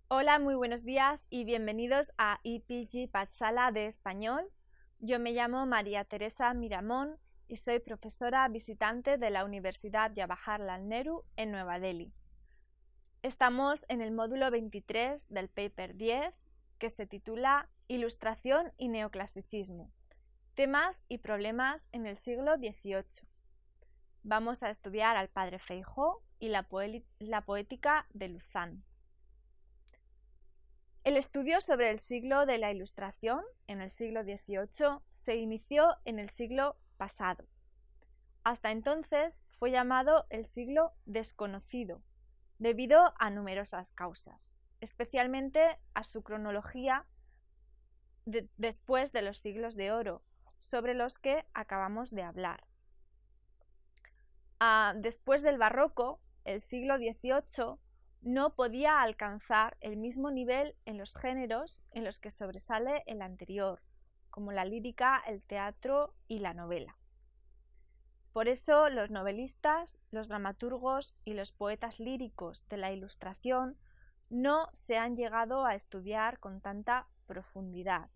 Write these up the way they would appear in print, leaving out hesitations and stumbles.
Hola, muy buenos días y bienvenidos a EPG Patsala de Español. Yo me llamo María Teresa Miramón y soy profesora visitante de la Universidad Jawaharlal Nehru en Nueva Delhi. Estamos en el módulo 23 del paper 10, que se titula Ilustración y neoclasicismo, temas y problemas en el siglo XVIII. Vamos a estudiar al padre Feijoo y la poética de Luzán. El estudio sobre el siglo de la Ilustración, en el siglo XVIII, se inició en el siglo pasado. Hasta entonces fue llamado el siglo desconocido, debido a numerosas causas, especialmente a su cronología después de los siglos de oro, sobre los que acabamos de hablar. Después del barroco, el siglo XVIII no podía alcanzar el mismo nivel en los géneros en los que sobresale el anterior, como la lírica, el teatro y la novela. Por eso los novelistas, los dramaturgos y los poetas líricos de la Ilustración no se han llegado a estudiar con tanta profundidad.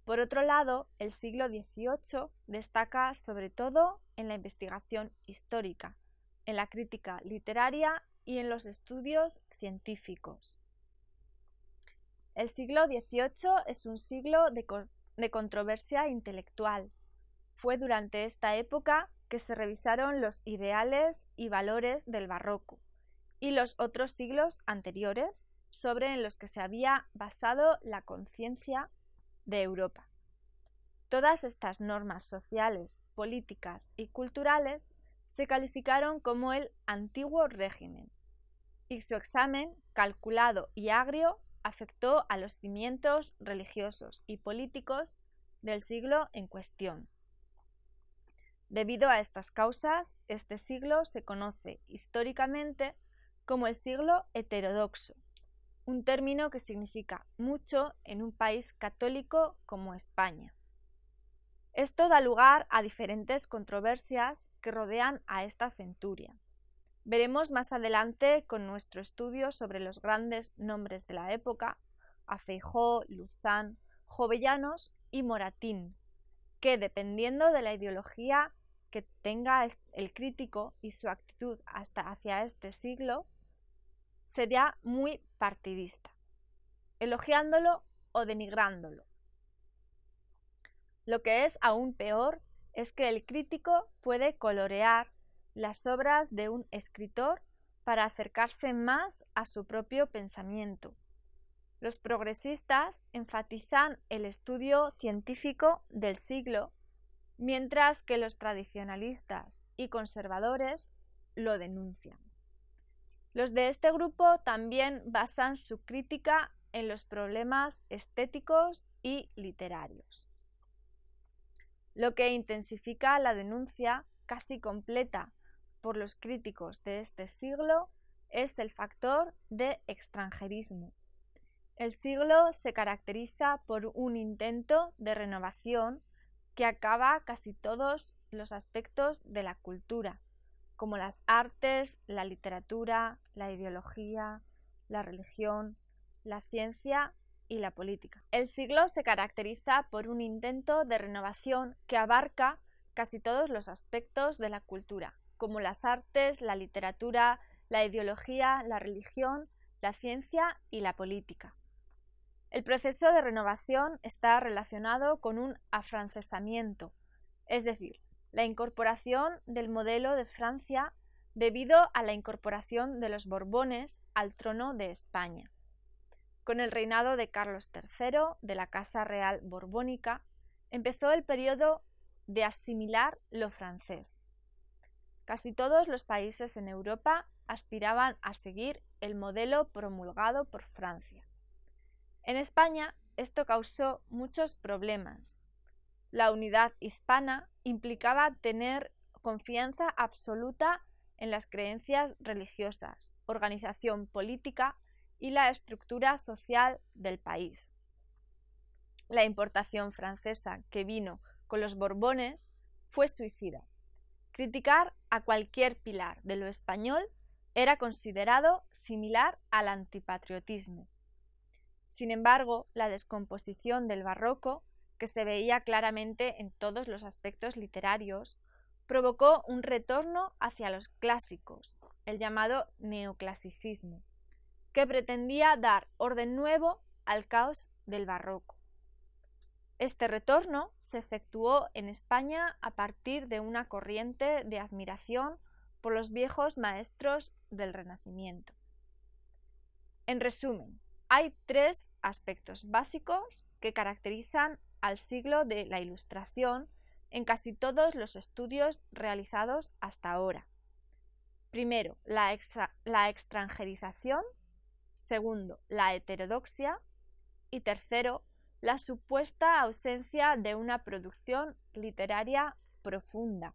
Por otro lado, el siglo XVIII destaca sobre todo en la investigación histórica, en la crítica literaria y en los estudios científicos. El siglo XVIII es un siglo de controversia intelectual. Fue durante esta época que se revisaron los ideales y valores del barroco y los otros siglos anteriores sobre los que se había basado la conciencia de Europa. Todas estas normas sociales, políticas y culturales se calificaron como el antiguo régimen, y su examen, calculado y agrio, afectó a los cimientos religiosos y políticos del siglo en cuestión. Debido a estas causas, este siglo se conoce históricamente como el siglo heterodoxo, un término que significa mucho en un país católico como España. Esto da lugar a diferentes controversias que rodean a esta centuria. Veremos más adelante con nuestro estudio sobre los grandes nombres de la época, a Feijoo, Luzán, Jovellanos y Moratín, que dependiendo de la ideología que tenga el crítico y su actitud hacia este siglo, sería muy partidista, elogiándolo o denigrándolo. Lo que es aún peor es que el crítico puede colorear las obras de un escritor para acercarse más a su propio pensamiento. Los progresistas enfatizan el estudio científico del siglo, mientras que los tradicionalistas y conservadores lo denuncian. Los de este grupo también basan su crítica en los problemas estéticos y literarios, lo que intensifica la denuncia casi completa por los críticos de este siglo es el factor de extranjerismo. El siglo se caracteriza por un intento de renovación que acaba casi todos los aspectos de la cultura, como las artes, la literatura, la ideología, la religión, la ciencia y la política. El siglo se caracteriza por un intento de renovación que abarca casi todos los aspectos de la cultura, como las artes, la literatura, la ideología, la religión, la ciencia y la política. El proceso de renovación está relacionado con un afrancesamiento, es decir, la incorporación del modelo de Francia debido a la incorporación de los Borbones al trono de España. Con el reinado de Carlos III, de la Casa Real Borbónica, empezó el periodo de asimilar lo francés. Casi todos los países en Europa aspiraban a seguir el modelo promulgado por Francia. En España, esto causó muchos problemas. La unidad hispana implicaba tener confianza absoluta en las creencias religiosas, organización política y la estructura social del país. La importación francesa que vino con los Borbones fue suicida. Criticar a cualquier pilar de lo español era considerado similar al antipatriotismo. Sin embargo, la descomposición del barroco, que se veía claramente en todos los aspectos literarios, provocó un retorno hacia los clásicos, el llamado neoclasicismo, que pretendía dar orden nuevo al caos del barroco. Este retorno se efectuó en España a partir de una corriente de admiración por los viejos maestros del Renacimiento. En resumen, hay tres aspectos básicos que caracterizan al siglo de la Ilustración en casi todos los estudios realizados hasta ahora. Primero, la extranjerización. Segundo, la heterodoxia. Y tercero, la supuesta ausencia de una producción literaria profunda.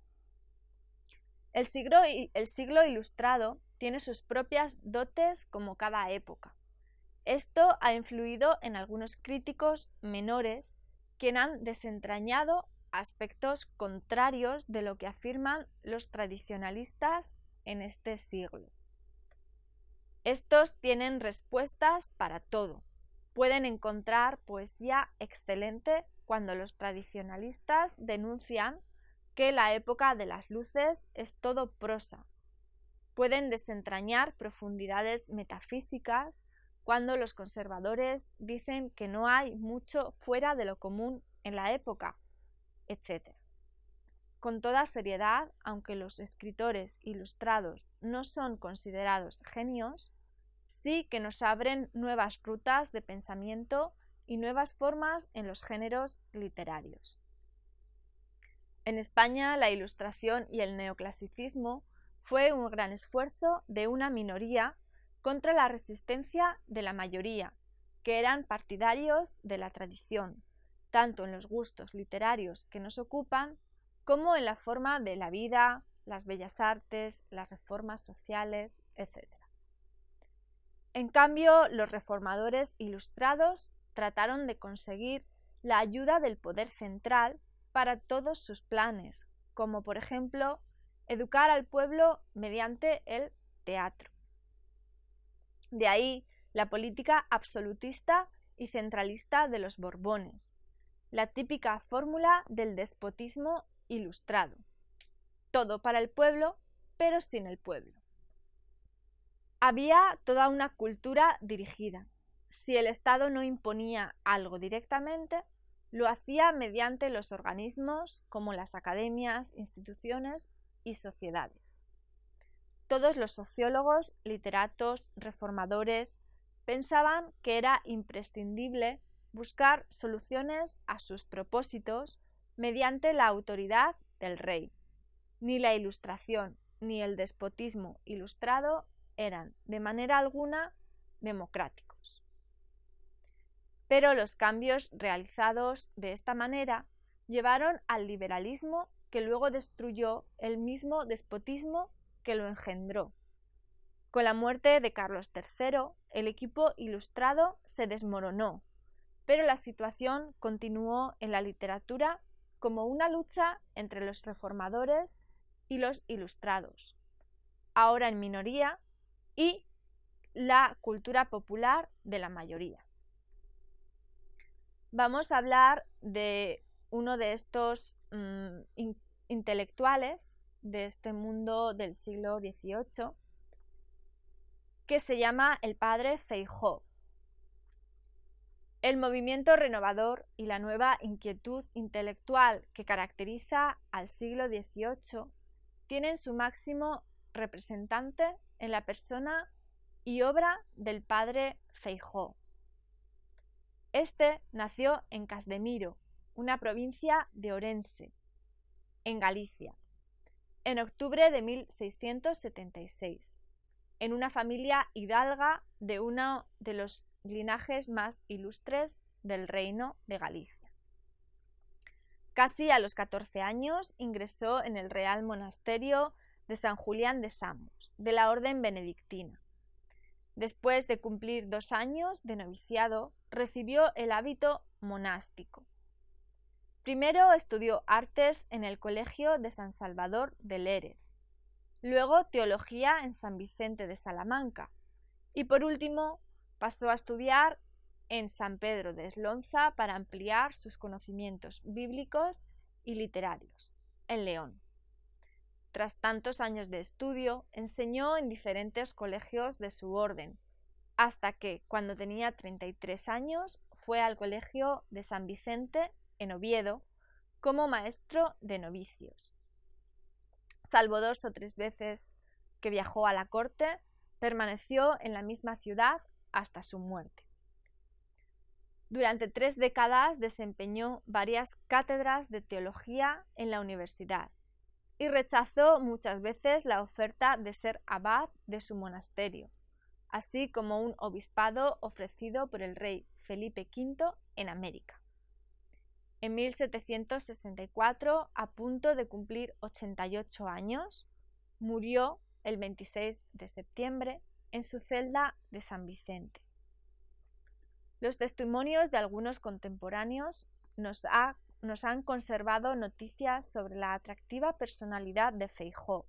El siglo ilustrado tiene sus propias dotes como cada época. Esto ha influido en algunos críticos menores quienes han desentrañado aspectos contrarios de lo que afirman los tradicionalistas en este siglo. Estos tienen respuestas para todo. Pueden encontrar poesía excelente cuando los tradicionalistas denuncian que la época de las luces es todo prosa. Pueden desentrañar profundidades metafísicas cuando los conservadores dicen que no hay mucho fuera de lo común en la época, etc. Con toda seriedad, aunque los escritores ilustrados no son considerados genios, sí que nos abren nuevas rutas de pensamiento y nuevas formas en los géneros literarios. En España, la Ilustración y el neoclasicismo fue un gran esfuerzo de una minoría contra la resistencia de la mayoría, que eran partidarios de la tradición, tanto en los gustos literarios que nos ocupan, como en la forma de la vida, las bellas artes, las reformas sociales, etc. En cambio, los reformadores ilustrados trataron de conseguir la ayuda del poder central para todos sus planes, como por ejemplo, educar al pueblo mediante el teatro. De ahí la política absolutista y centralista de los Borbones, la típica fórmula del despotismo ilustrado. Todo para el pueblo, pero sin el pueblo. Había toda una cultura dirigida. Si el Estado no imponía algo directamente, lo hacía mediante los organismos como las academias, instituciones y sociedades. Todos los sociólogos, literatos, reformadores, pensaban que era imprescindible buscar soluciones a sus propósitos mediante la autoridad del rey. Ni la Ilustración ni el despotismo ilustrado eran de manera alguna democráticos. Pero los cambios realizados de esta manera llevaron al liberalismo, que luego destruyó el mismo despotismo que lo engendró. Con la muerte de Carlos III, el equipo ilustrado se desmoronó, pero la situación continuó en la literatura como una lucha entre los reformadores y los ilustrados, ahora en minoría, y la cultura popular de la mayoría. Vamos a hablar de uno de estos intelectuales de este mundo del siglo XVIII, que se llama el padre Feijóo. El movimiento renovador y la nueva inquietud intelectual que caracteriza al siglo XVIII tienen su máximo representante en la persona y obra del padre Feijóo. Este nació en Casdemiro, una provincia de Orense, en Galicia, en octubre de 1676, en una familia hidalga de uno de los linajes más ilustres del reino de Galicia. Casi a los 14 años ingresó en el Real Monasterio de San Julián de Samos, de la Orden Benedictina. Después de cumplir 2 años de noviciado, recibió el hábito monástico. Primero estudió artes en el Colegio de San Salvador de Lérez. luego teología en San Vicente de Salamanca y por último pasó a estudiar en San Pedro de Eslonza para ampliar sus conocimientos bíblicos y literarios, en León. Tras tantos años de estudio, enseñó en diferentes colegios de su orden, hasta que, cuando tenía 33 años, fue al colegio de San Vicente, en Oviedo, como maestro de novicios. Salvo 2 o 3 veces que viajó a la corte, permaneció en la misma ciudad hasta su muerte. Durante 3 décadas desempeñó varias cátedras de teología en la universidad y rechazó muchas veces la oferta de ser abad de su monasterio, así como un obispado ofrecido por el rey Felipe V en América. En 1764, a punto de cumplir 88 años, murió el 26 de septiembre en su celda de San Vicente. Los testimonios de algunos contemporáneos nos han conservado noticias sobre la atractiva personalidad de Feijóo.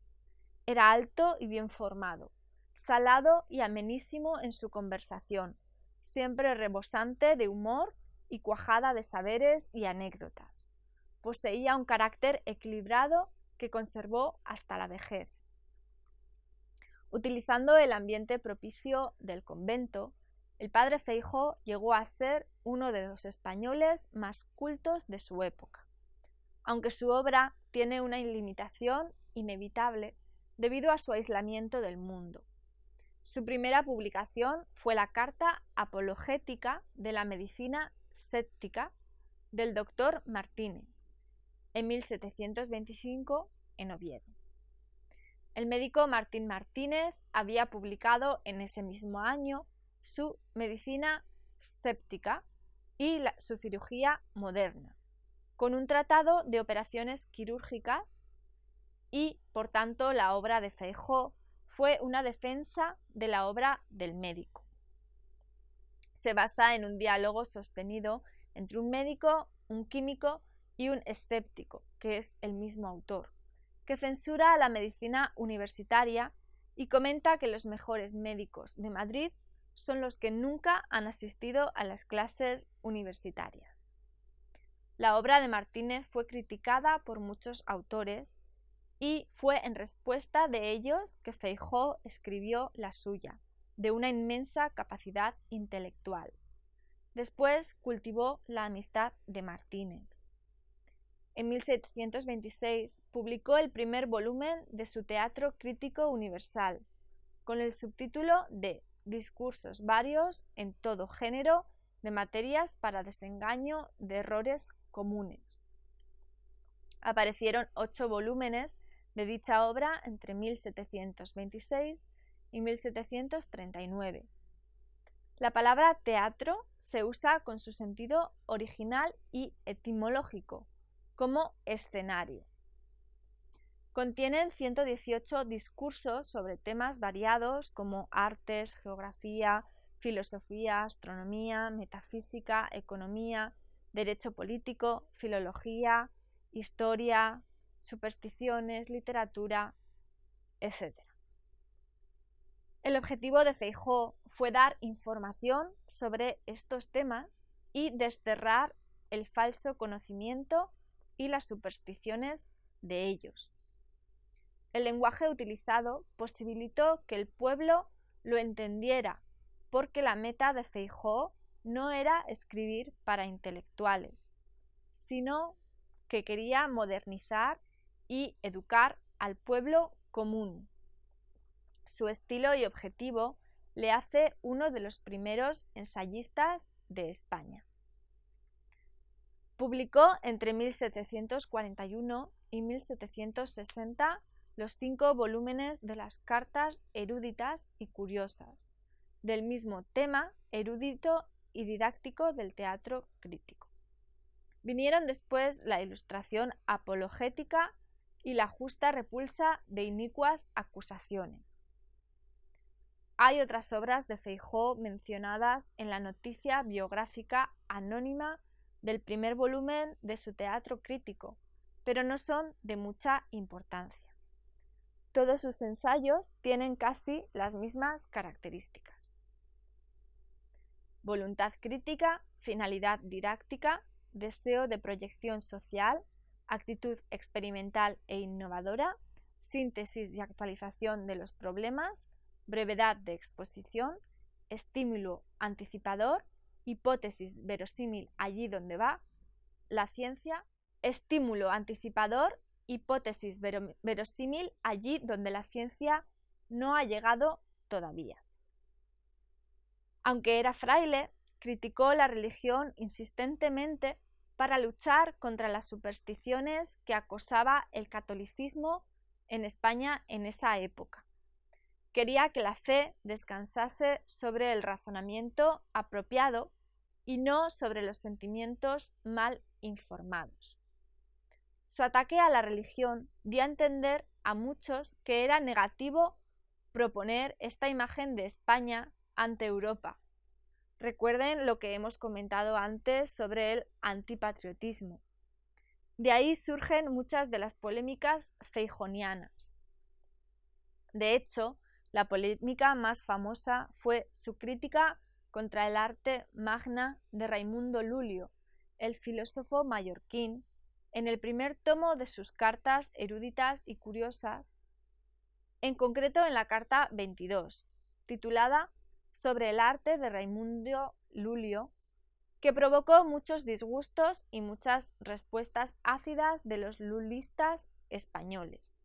Era alto y bien formado, salado y amenísimo en su conversación, siempre rebosante de humor y cuajada de saberes y anécdotas. Poseía un carácter equilibrado que conservó hasta la vejez. Utilizando el ambiente propicio del convento, el padre Feijóo llegó a ser uno de los españoles más cultos de su época, aunque su obra tiene una limitación inevitable debido a su aislamiento del mundo. Su primera publicación fue la Carta Apologética de la Medicina Séptica del doctor Martínez, en 1725 en Oviedo. El médico Martín Martínez había publicado en ese mismo año su Medicina Séptica y su Cirugía Moderna, con un tratado de operaciones quirúrgicas y, por tanto, la obra de Feijóo fue una defensa de la obra del médico. Se basa en un diálogo sostenido entre un médico, un químico y un escéptico, que es el mismo autor, que censura la medicina universitaria y comenta que los mejores médicos de Madrid son los que nunca han asistido a las clases universitarias. La obra de Martínez fue criticada por muchos autores y fue en respuesta de ellos que Feijóo escribió la suya, de una inmensa capacidad intelectual. Después cultivó la amistad de Martínez. En 1726 publicó el primer volumen de su Teatro Crítico Universal, con el subtítulo de Discursos varios en todo género de materias para desengaño de errores comunes. Aparecieron 8 volúmenes de dicha obra entre 1726 y 1739. La palabra teatro se usa con su sentido original y etimológico, como escenario. Contienen 118 discursos sobre temas variados como artes, geografía, filosofía, astronomía, metafísica, economía, derecho político, filología, historia, supersticiones, literatura, etc. El objetivo de Feijóo fue dar información sobre estos temas y desterrar el falso conocimiento y las supersticiones de ellos. El lenguaje utilizado posibilitó que el pueblo lo entendiera, porque la meta de Feijóo no era escribir para intelectuales, sino que quería modernizar y educar al pueblo común. Su estilo y objetivo le hace uno de los primeros ensayistas de España. Publicó entre 1741 y 1760 los 5 volúmenes de las cartas eruditas y curiosas, del mismo tema erudito y didáctico del teatro crítico. Vinieron después la ilustración apologética y la justa repulsa de inicuas acusaciones. Hay otras obras de Feijóo mencionadas en la noticia biográfica anónima del primer volumen de su teatro crítico, pero no son de mucha importancia. Todos sus ensayos tienen casi las mismas características. Voluntad crítica, finalidad didáctica, deseo de proyección social, actitud experimental e innovadora, síntesis y actualización de los problemas, brevedad de exposición, estímulo anticipador, hipótesis verosímil allí donde va la ciencia, estímulo anticipador, hipótesis verosímil allí donde la ciencia no ha llegado todavía. Aunque era fraile, criticó la religión insistentemente para luchar contra las supersticiones que acosaba el catolicismo en España en esa época. Quería que la fe descansase sobre el razonamiento apropiado y no sobre los sentimientos mal informados. Su ataque a la religión dio a entender a muchos que era negativo proponer esta imagen de España ante Europa. Recuerden lo que hemos comentado antes sobre el antipatriotismo. De ahí surgen muchas de las polémicas feijonianas. De hecho, la polémica más famosa fue su crítica contra el arte magna de Raimundo Lulio, el filósofo mallorquín, en el primer tomo de sus cartas eruditas y curiosas, en concreto en la carta 22, titulada Sobre el arte de Raimundo Lulio, que provocó muchos disgustos y muchas respuestas ácidas de los lulistas españoles.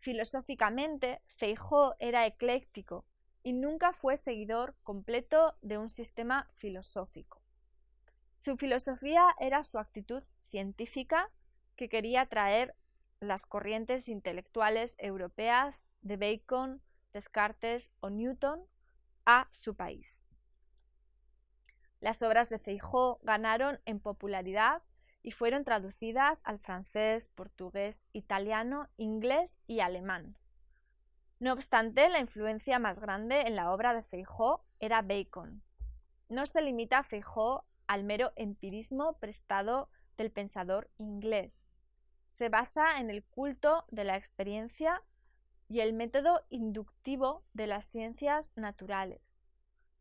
Filosóficamente, Feijóo era ecléctico y nunca fue seguidor completo de un sistema filosófico. Su filosofía era su actitud científica, que quería traer las corrientes intelectuales europeas de Bacon, Descartes o Newton a su país. Las obras de Feijóo ganaron en popularidad y fueron traducidas al francés, portugués, italiano, inglés y alemán. No obstante, la influencia más grande en la obra de Feijóo era Bacon. No se limita Feijóo al mero empirismo prestado del pensador inglés. Se basa en el culto de la experiencia y el método inductivo de las ciencias naturales.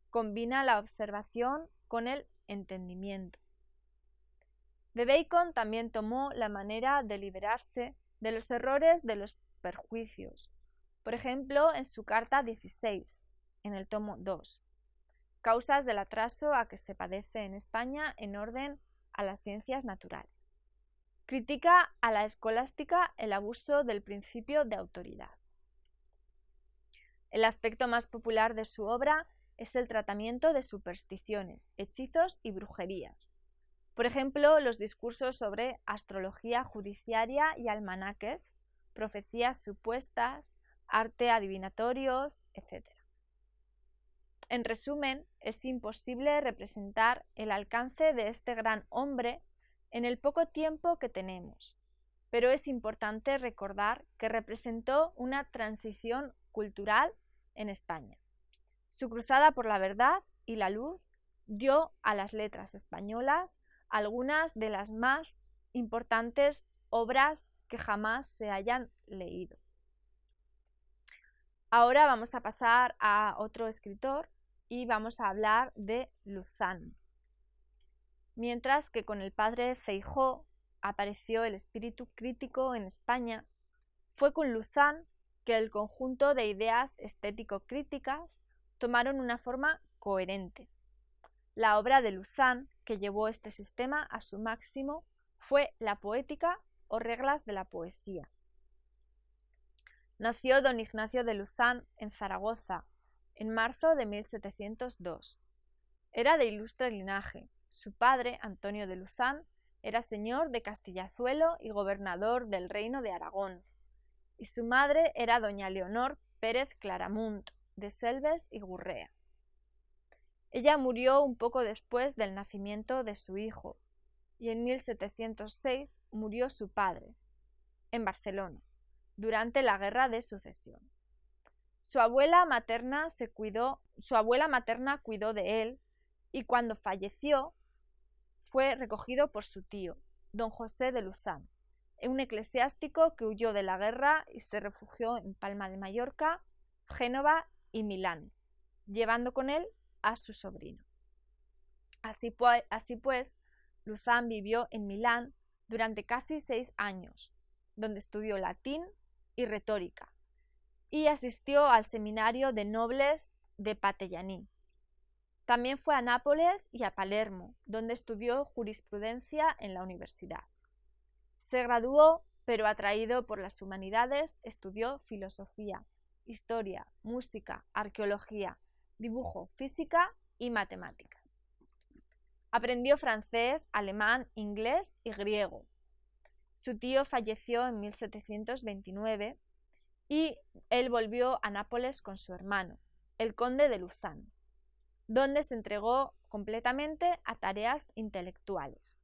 Combina la observación con el entendimiento. De Bacon también tomó la manera de liberarse de los errores de los perjuicios, por ejemplo en su carta 16, en el tomo 2, causas del atraso a que se padece en España en orden a las ciencias naturales. Critica a la escolástica el abuso del principio de autoridad. El aspecto más popular de su obra es el tratamiento de supersticiones, hechizos y brujerías. Por ejemplo, los discursos sobre astrología judiciaria y almanaques, profecías supuestas, arte adivinatorios, etc. En resumen, es imposible representar el alcance de este gran hombre en el poco tiempo que tenemos, pero es importante recordar que representó una transición cultural en España. Su cruzada por la verdad y la luz dio a las letras españolas algunas de las más importantes obras que jamás se hayan leído. Ahora vamos a pasar a otro escritor y vamos a hablar de Luzán. Mientras que con el padre Feijóo apareció el espíritu crítico en España, fue con Luzán que el conjunto de ideas estético-críticas tomaron una forma coherente. La obra de Luzán que llevó este sistema a su máximo fue La Poética o Reglas de la Poesía. Nació don Ignacio de Luzán en Zaragoza en marzo de 1702. Era de ilustre linaje. Su padre, Antonio de Luzán, era señor de Castillazuelo y gobernador del reino de Aragón, y su madre era doña Leonor Pérez Claramunt, de Selves y Gurrea. Ella murió un poco después del nacimiento de su hijo, y en 1706 murió su padre, en Barcelona, durante la Guerra de Sucesión. Su abuela materna cuidó de él, y cuando falleció fue recogido por su tío, don José de Luzán, un eclesiástico que huyó de la guerra y se refugió en Palma de Mallorca, Génova y Milán, llevando con él a su sobrino. Así pues, Luzán vivió en Milán durante casi 6 años, donde estudió latín y retórica, y asistió al seminario de nobles de Patellaní. También fue a Nápoles y a Palermo, donde estudió jurisprudencia en la universidad. Se graduó, pero atraído por las humanidades, estudió filosofía, historia, música, arqueología, dibujo, física y matemáticas. Aprendió francés, alemán, inglés y griego. Su tío falleció en 1729 y él volvió a Nápoles con su hermano, el conde de Luzán, donde se entregó completamente a tareas intelectuales.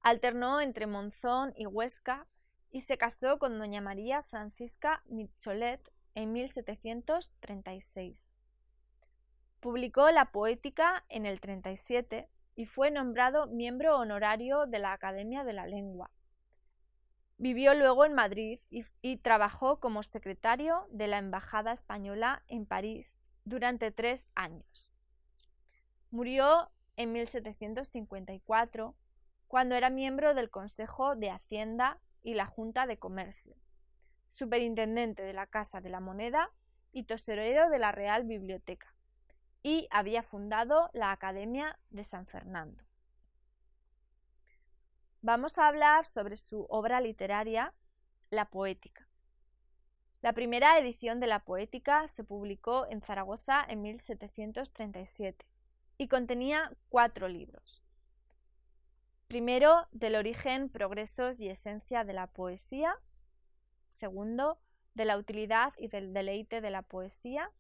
Alternó entre Monzón y Huesca y se casó con doña María Francisca Michelet en 1736. Publicó la Poética en el 37 y fue nombrado miembro honorario de la Academia de la Lengua. Vivió luego en Madrid y trabajó como secretario de la Embajada Española en París durante 3 años. Murió en 1754, cuando era miembro del Consejo de Hacienda y la Junta de Comercio, superintendente de la Casa de la Moneda y tesorero de la Real Biblioteca, y había fundado la Academia de San Fernando. Vamos a hablar sobre su obra literaria, La Poética. La primera edición de La Poética se publicó en Zaragoza en 1737 y contenía 4 libros. Primero, del origen, progresos y esencia de la poesía. Segundo, de la utilidad y del deleite de la poesía.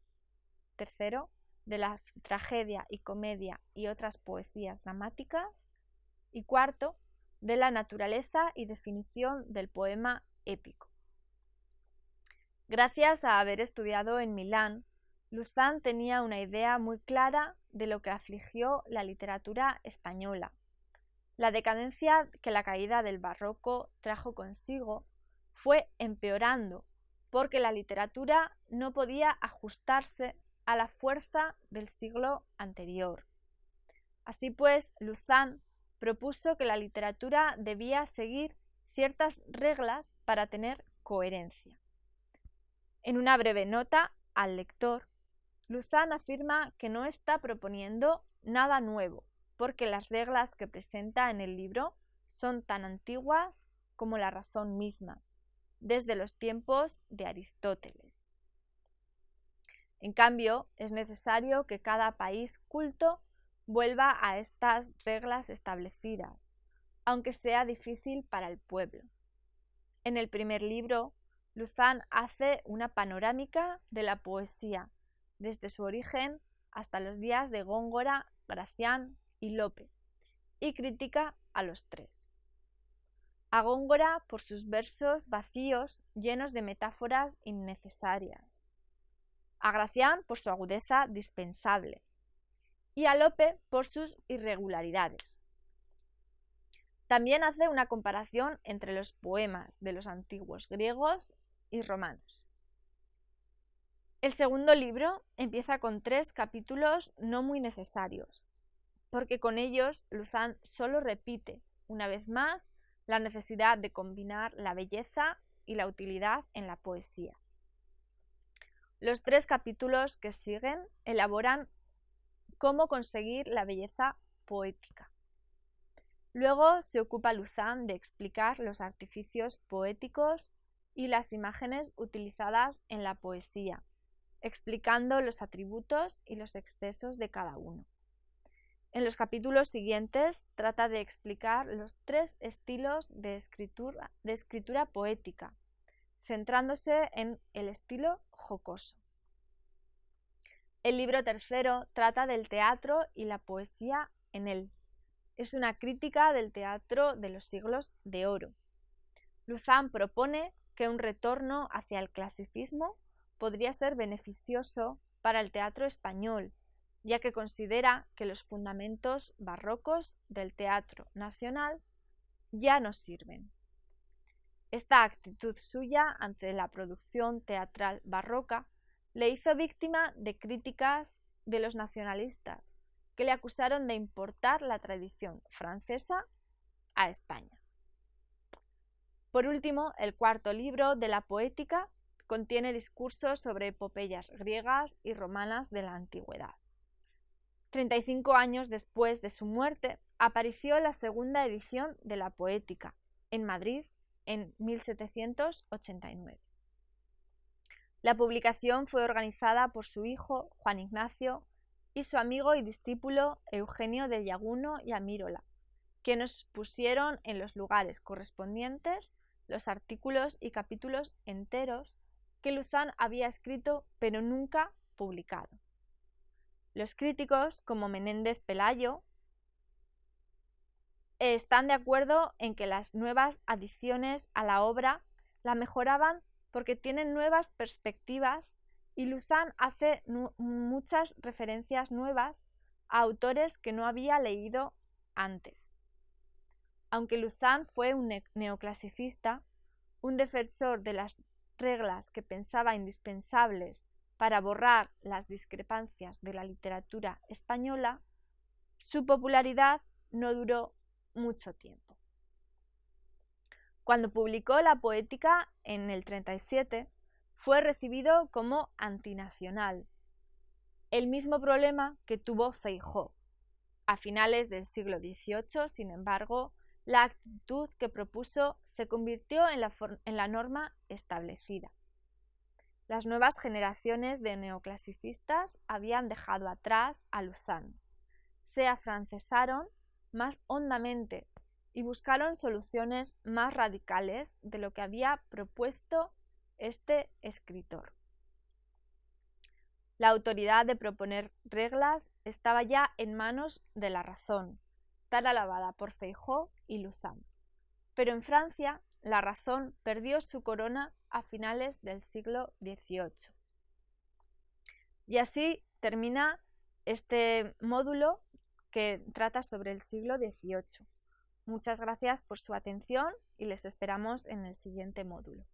Tercero, de la tragedia y comedia y otras poesías dramáticas. Y cuarto, de la naturaleza y definición del poema épico. Gracias a haber estudiado en Milán, Luzán tenía una idea muy clara de lo que afligió la literatura española. La decadencia que la caída del barroco trajo consigo fue empeorando, porque la literatura no podía ajustarse a la fuerza del siglo anterior. Así pues, Luzán propuso que la literatura debía seguir ciertas reglas para tener coherencia. En una breve nota al lector, Luzán afirma que no está proponiendo nada nuevo, porque las reglas que presenta en el libro son tan antiguas como la razón misma, desde los tiempos de Aristóteles. En cambio, es necesario que cada país culto vuelva a estas reglas establecidas, aunque sea difícil para el pueblo. En el primer libro, Luzán hace una panorámica de la poesía, desde su origen hasta los días de Góngora, Gracián y Lope, y critica a los 3. A Góngora por sus versos vacíos llenos de metáforas innecesarias, a Gracián por su agudeza dispensable y a Lope por sus irregularidades. También hace una comparación entre los poemas de los antiguos griegos y romanos. El segundo libro empieza con 3 capítulos no muy necesarios, porque con ellos Luzán solo repite, una vez más, la necesidad de combinar la belleza y la utilidad en la poesía. Los 3 capítulos que siguen elaboran cómo conseguir la belleza poética. Luego se ocupa Luzán de explicar los artificios poéticos y las imágenes utilizadas en la poesía, explicando los atributos y los excesos de cada uno. En los capítulos siguientes trata de explicar los 3 estilos de escritura poética, centrándose en el estilo jocoso. El libro tercero trata del teatro y la poesía en él. Es una crítica del teatro de los siglos de oro. Luzán propone que un retorno hacia el clasicismo podría ser beneficioso para el teatro español, ya que considera que los fundamentos barrocos del teatro nacional ya no sirven. Esta actitud suya ante la producción teatral barroca le hizo víctima de críticas de los nacionalistas, que le acusaron de importar la tradición francesa a España. Por último, el cuarto libro de la Poética contiene discursos sobre epopeyas griegas y romanas de la antigüedad. 35 años después de su muerte, apareció la segunda edición de la Poética, en Madrid, en 1789. La publicación fue organizada por su hijo, Juan Ignacio, y su amigo y discípulo Eugenio de Llaguno y Amírola, quienes pusieron en los lugares correspondientes los artículos y capítulos enteros que Luzán había escrito pero nunca publicado. Los críticos, como Menéndez Pelayo, están de acuerdo en que las nuevas adiciones a la obra la mejoraban porque tienen nuevas perspectivas y Luzán hace muchas referencias nuevas a autores que no había leído antes. Aunque Luzán fue un neoclasicista, un defensor de las reglas que pensaba indispensables para borrar las discrepancias de la literatura española, su popularidad no duró mucho tiempo. Cuando publicó la Poética en el 37, fue recibido como antinacional, el mismo problema que tuvo Feijóo. A finales del siglo XVIII, sin embargo, la actitud que propuso se convirtió en la norma establecida. Las nuevas generaciones de neoclasicistas habían dejado atrás a Luzán, se afrancesaron más hondamente y buscaron soluciones más radicales de lo que había propuesto este escritor. La autoridad de proponer reglas estaba ya en manos de la razón, tan alabada por Feijóo y Luzán. Pero en Francia, la razón perdió su corona a finales del siglo XVIII. Y así termina este módulo que trata sobre el siglo XVIII. Muchas gracias por su atención y les esperamos en el siguiente módulo.